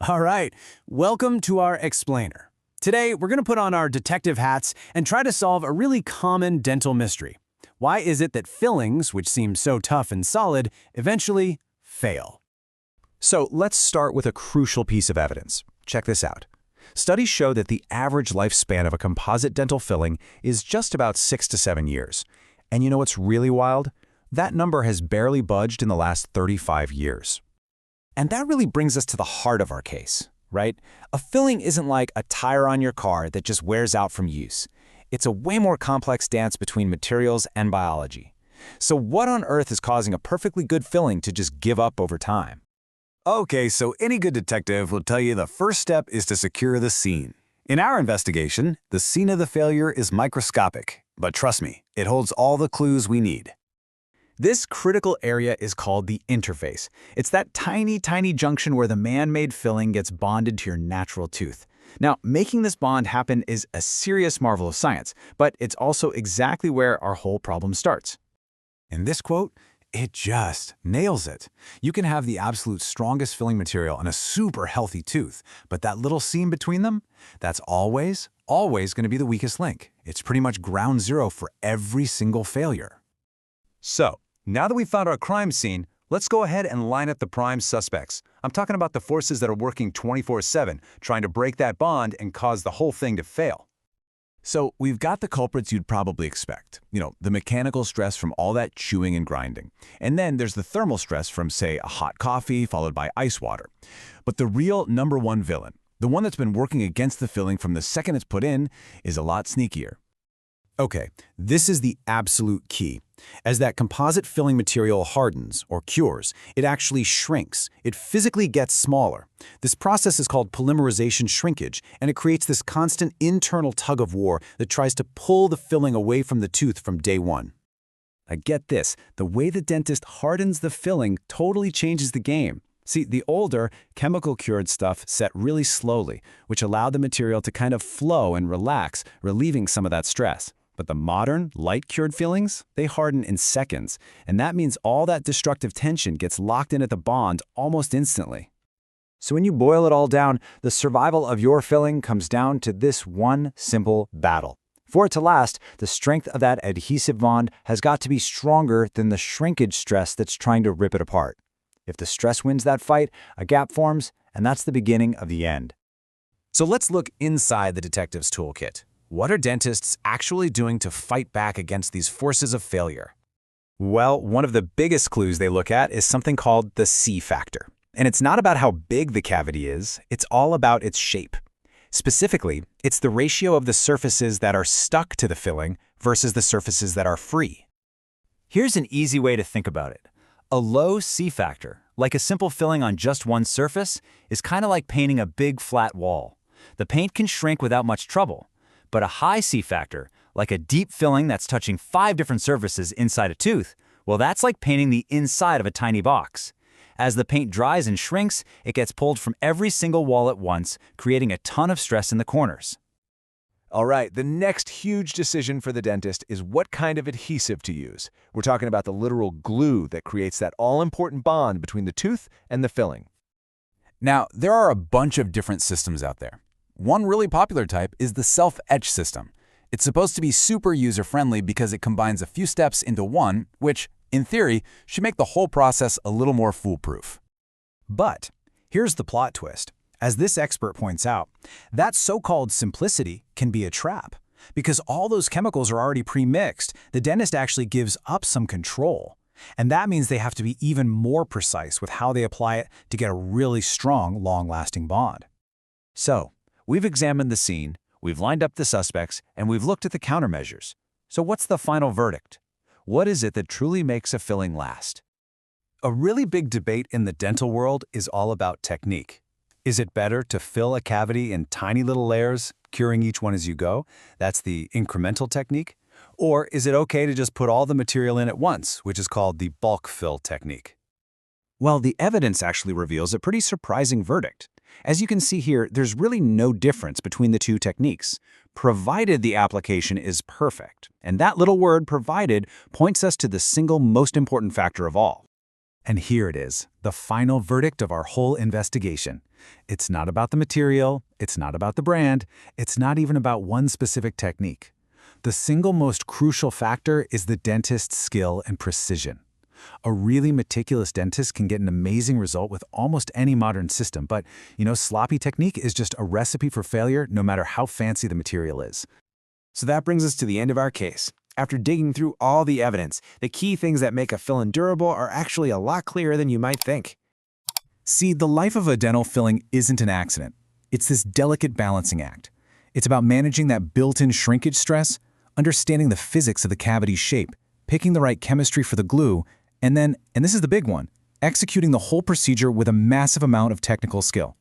All right, welcome to our explainer. Today, we're going to put on our detective hats and try to solve a really common dental mystery. Why is it that fillings, which seem so tough and solid, eventually fail? So let's start with a crucial piece of evidence. Check this out. Studies show that the average lifespan of a composite dental filling is just about 6 to 7 years. And you know what's really wild? That number has barely budged in the last 35 years. And that really brings us to the heart of our case, right? A filling isn't like a tire on your car that just wears out from use. It's a way more complex dance between materials and biology. So what on earth is causing a perfectly good filling to just give up over time? Okay, so any good detective will tell you the first step is to secure the scene. In our investigation, the scene of the failure is microscopic, but trust me, it holds all the clues we need. This critical area is called the interface. It's that tiny junction where the man-made filling gets bonded to your natural tooth. Now, making this bond happen is a serious marvel of science, but it's also exactly where our whole problem starts. In this quote, it just nails it. You can have the absolute strongest filling material and a super healthy tooth, but that little seam between them, that's always going to be the weakest link. It's pretty much ground zero for every single failure. So, now that we've found our crime scene, let's go ahead and line up the prime suspects. I'm talking about the forces that are working 24/7, trying to break that bond and cause the whole thing to fail. So we've got the culprits you'd probably expect. The mechanical stress from all that chewing and grinding. And then there's the thermal stress from, say, a hot coffee followed by ice water. But the real number one villain, the one that's been working against the filling from the second it's put in, is a lot sneakier. Okay, this is the absolute key. As that composite filling material hardens, or cures, it actually shrinks. It physically gets smaller. This process is called polymerization shrinkage, and it creates this constant internal tug-of-war that tries to pull the filling away from the tooth from day one. Get this, the way the dentist hardens the filling totally changes the game. See, the older, chemical-cured stuff set really slowly, which allowed the material to kind of flow and relax, relieving some of that stress. But the modern, light-cured fillings, they harden in seconds, and that means all that destructive tension gets locked in at the bond almost instantly. So when you boil it all down, the survival of your filling comes down to this one simple battle. For it to last, the strength of that adhesive bond has got to be stronger than the shrinkage stress that's trying to rip it apart. If the stress wins that fight, a gap forms, and that's the beginning of the end. So let's look inside the detective's toolkit. What are dentists actually doing to fight back against these forces of failure? Well, one of the biggest clues they look at is something called the C factor. And it's not about how big the cavity is, it's all about its shape. Specifically, it's the ratio of the surfaces that are stuck to the filling versus the surfaces that are free. Here's an easy way to think about it. A low C factor, like a simple filling on just one surface, is kind of like painting a big flat wall. The paint can shrink without much trouble. But a high C factor, like a deep filling that's touching 5 different surfaces inside a tooth, well, that's like painting the inside of a tiny box. As the paint dries and shrinks, it gets pulled from every single wall at once, creating a ton of stress in the corners. All right, the next huge decision for the dentist is what kind of adhesive to use. We're talking about the literal glue that creates that all-important bond between the tooth and the filling. Now, there are a bunch of different systems out there. One really popular type is the self-etch system. It's supposed to be super user-friendly because it combines a few steps into one, which, in theory, should make the whole process a little more foolproof. But here's the plot twist. As this expert points out, that so-called simplicity can be a trap. Because all those chemicals are already pre-mixed, the dentist actually gives up some control. And that means they have to be even more precise with how they apply it to get a really strong, long-lasting bond. So, we've examined the scene, we've lined up the suspects, and we've looked at the countermeasures. So what's the final verdict? What is it that truly makes a filling last? A really big debate in the dental world is all about technique. Is it better to fill a cavity in tiny little layers, curing each one as you go? That's the incremental technique. Or is it okay to just put all the material in at once, which is called the bulk fill technique? Well, the evidence actually reveals a pretty surprising verdict. As you can see here, there's really no difference between the two techniques, provided the application is perfect. And that little word, provided, points us to the single most important factor of all. And here it is, the final verdict of our whole investigation. It's not about the material, it's not about the brand, it's not even about one specific technique. The single most crucial factor is the dentist's skill and precision. A really meticulous dentist can get an amazing result with almost any modern system, but, sloppy technique is just a recipe for failure no matter how fancy the material is. So that brings us to the end of our case. After digging through all the evidence, the key things that make a fill-in durable are actually a lot clearer than you might think. See, the life of a dental filling isn't an accident. It's this delicate balancing act. It's about managing that built-in shrinkage stress, understanding the physics of the cavity's shape, picking the right chemistry for the glue, and then, and this is the big one, executing the whole procedure with a massive amount of technical skill.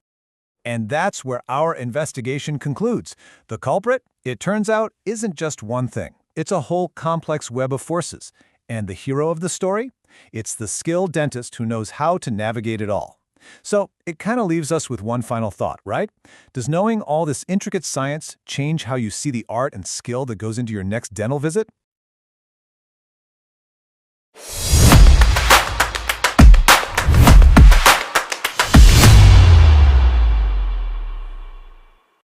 And that's where our investigation concludes. The culprit, it turns out, isn't just one thing. It's a whole complex web of forces. And the hero of the story? It's the skilled dentist who knows how to navigate it all. So it kind of leaves us with one final thought, right? Does knowing all this intricate science change how you see the art and skill that goes into your next dental visit?